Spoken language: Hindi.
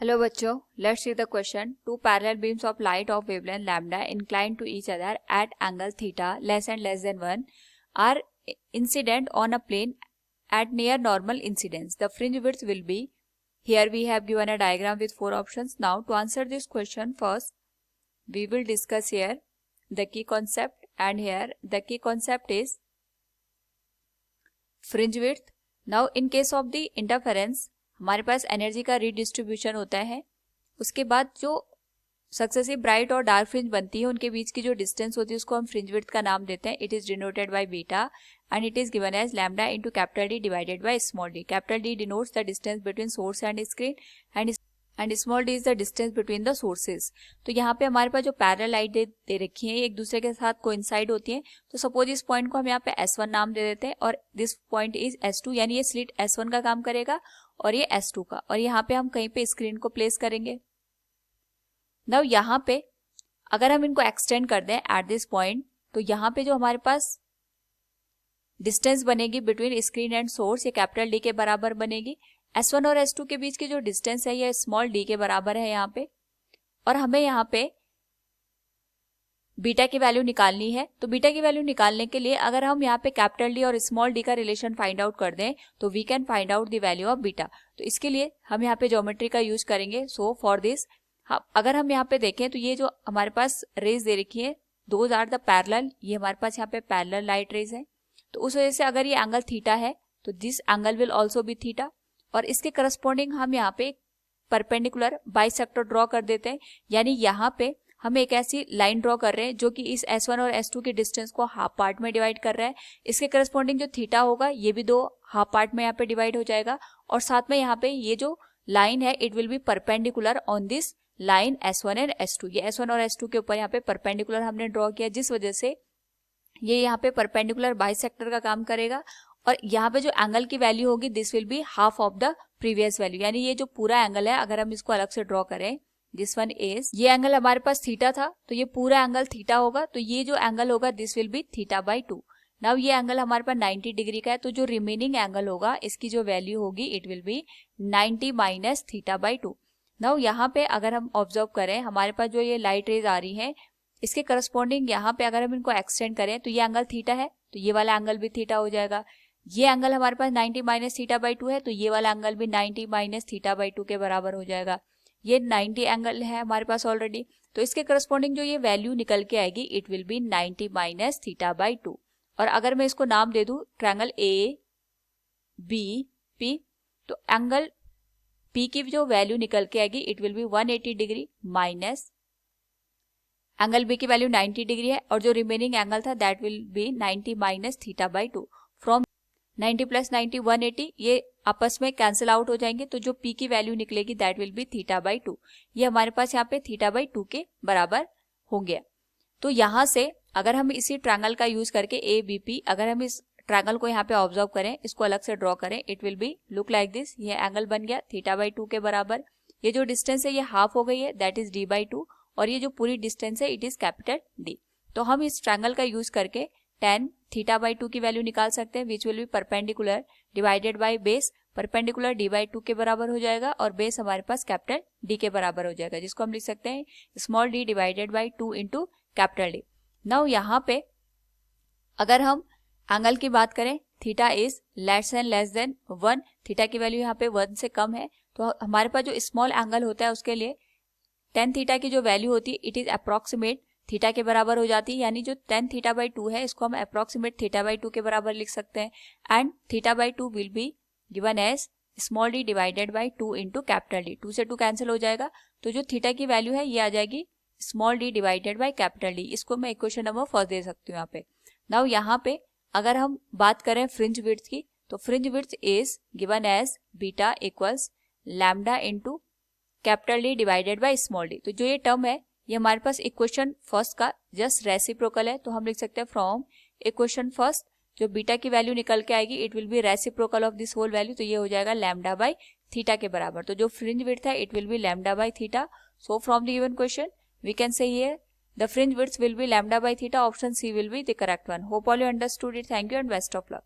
Hello बच्चों, let's see the question. Two parallel beams of light of wavelength lambda inclined to each other at angle theta less and less than 1 are incident on a plane at near normal incidence. The fringe width will be, here we have given a diagram with 4 options. Now to answer this question, first we will discuss here the key concept, and here the key concept is fringe width. Now in case of the interference हमारे पास एनर्जी का रीडिस्ट्रीब्यूशन होता है. उसके बाद जो सक्सेसिव ब्राइट और डार्क फ्रिंज बनती है उनके बीच की जो डिस्टेंस होती है उसको हम फ्रिंज विड्थ का नाम देते हैं. It is denoted by beta and it is given as lambda into capital D divided by small d. Capital D denotes the distance between source and screen and small d is the distance between the sources. तो यहाँ पे हमारे पास जो पैरेलल लाइट दे रखी है एक दूसरे के साथ कोइंसाइड होती है. तो सपोज इस पॉइंट को हम यहाँ पे S1 नाम दे देते हैं और दिस पॉइंट इज S2, यानी ये स्लिट S1 का काम करेगा और ये S2 का, और यहाँ पे हम कहीं पे स्क्रीन को प्लेस करेंगे. नाउ यहाँ पे अगर हम इनको एक्सटेंड कर दें एट दिस पॉइंट, तो यहाँ पे जो हमारे पास डिस्टेंस बनेगी बिटवीन स्क्रीन एंड सोर्स ये कैपिटल डी के बराबर बनेगी. S1 और S2 के बीच की जो डिस्टेंस है ये स्मॉल डी के बराबर है यहाँ पे, और हमें यहाँ पे बीटा की वैल्यू निकालनी है. तो बीटा की वैल्यू निकालने के लिए अगर हम यहाँ पे कैपिटल डी और स्मॉल डी का रिलेशन फाइंड आउट कर दें तो we can find out the value of beta. तो इसके लिए हम यहाँ पे ज्योमेट्री का यूज करेंगे. सो फॉर दिस अगर हम यहाँ पे देखें तो ये जो हमारे पास रेज दे रखी है दोज आर द पैरेलल, ये हमारे पास यहाँ पे पैरेलल लाइट रेज है. तो उस वजह से अगर ये एंगल थीटा है तो this angle will also be theta, और इसके करस्पॉन्डिंग हम यहाँ पे परपेंडिकुलर बाइसेक्टर ड्रॉ कर देते हैं. यानी यहाँ पे हम एक ऐसी लाइन ड्रॉ कर रहे हैं जो कि इस S1 और S2 की डिस्टेंस को हाफ पार्ट में डिवाइड कर रहा है. इसके करस्पॉन्डिंग जो थीटा होगा ये भी दो हाफ पार्ट में यहाँ पे डिवाइड हो जाएगा, और साथ में यहाँ पे ये जो लाइन है it will B perpendicular on this line S1 and S2. ये S1 और S2 के ऊपर यहाँ पे परपेंडिकुलर हमने ड्रॉ किया, जिस वजह से ये यहाँ पे परपेंडिकुलर बाइसेक्टर का काम करेगा. और यहाँ पे जो एंगल की वैल्यू होगी this will be half of the previous value. यानी ये जो पूरा एंगल है अगर हम इसको अलग से ड्रॉ करें, दिस वन इज, ये एंगल हमारे पास थीटा था तो ये पूरा एंगल थीटा होगा. तो ये जो एंगल होगा this will be theta by 2. Now ये एंगल हमारे पास 90 डिग्री का है, तो जो रिमेनिंग एंगल होगा इसकी जो वैल्यू होगी it will be 90 minus theta by 2. Now यहाँ पे अगर हम ऑब्जर्व करें हमारे पास जो ये लाइट रेज आ रही है इसके करस्पॉन्डिंग यहाँ पे अगर हम इनको एक्सटेंड करें तो ये एंगल थीटा है तो ये वाला एंगल भी थीटा हो जाएगा. ये एंगल हमारे पास 90 माइनस थीटा बाई 2 है तो ये वाला एंगल भी 90 माइनस थीटा बाई 2 के बराबर हो जाएगा. ये 90 एंगल है हमारे पास ऑलरेडी, तो इसके करस्पॉन्डिंग जो ये वैल्यू निकल के आएगी it will be 90 minus theta by 2. और अगर मैं इसको नाम दे दूं ट्रायंगल ए बी पी, तो एंगल पी की जो वैल्यू निकल के आएगी it will be 180 degree minus angle B की वैल्यू 90 डिग्री है, और जो रिमेनिंग एंगल था that will be 90 minus theta by 2. From 90 plus 90 180, ये आपस में कैंसिल आउट हो जाएंगे, तो जो पी की वैल्यू निकलेगी that will B theta by 2. ये हमारे पास यहाँ पे थीटा बाई 2 के बराबर हो गया. तो यहाँ से अगर हम इसी ट्रायंगल का यूज करके ए बी पी, अगर हम इस ट्रायंगल को यहाँ पे ऑब्जर्व करें, इसको अलग से ड्रॉ करें, it will B look like this. ये एंगल बन गया थीटा बाई 2 के बराबर. ये जो डिस्टेंस है ये हाफ हो गई है दैट इज डी बाई 2, और ये जो पूरी डिस्टेंस है इट इज कैपिटल डी. तो हम इस ट्रायंगल का यूज करके tan थीटा बाई 2 की वैल्यू निकाल सकते हैं which will be perpendicular divided by base. Perpendicular D by 2 के बराबर हो जाएगा और बेस हमारे पास कैपिटल डी के बराबर हो जाएगा, जिसको हम लिख सकते हैं small d divided bye 2 into capital D. Now यहाँ पे अगर हम एंगल की बात करें theta is less than 1, theta की वैल्यू यहाँ पे 1 से कम है, तो हमारे पास जो स्मॉल एंगल होता है उसके लिए tan थीटा की जो वैल्यू होती है इट इज अप्रोक्सीमेट थीटा के बराबर हो जाती है. यानी जो tan थीटा बाई 2 है इसको हम अप्रोक्सीमेट थीटा बाई 2 के बराबर लिख सकते हैं, and theta by 2 will be given as small d divided by 2 into capital D. 2 से 2 कैंसिल हो जाएगा, तो जो थीटा की वैल्यू है ये आ जाएगी small d divided by capital D. इसको मैं इक्वेशन नंबर फर्स्ट दे सकती हूँ यहाँ पे. नाउ यहाँ पे अगर हम बात करें फ्रिंज विड्थ की, तो fringe width is given as beta equals lambda into capital D divided by small d. तो जो ये टर्म है ये हमारे पास इक्वेशन फर्स्ट का जस्ट रेसिप्रोकल है, तो हम लिख सकते हैं फ्रॉम इक्वेशन फर्स्ट जो बीटा की वैल्यू निकल के आएगी it will be reciprocal of this whole value, तो ये हो जाएगा लैम्डा बाई थीटा के बराबर. तो जो फ्रिंज विड्थ है it will be lambda by theta. So from the given question we can say here the fringe width will be lambda by theta. Option C will be the correct one. Hope all you understood it. Thank you and best of luck.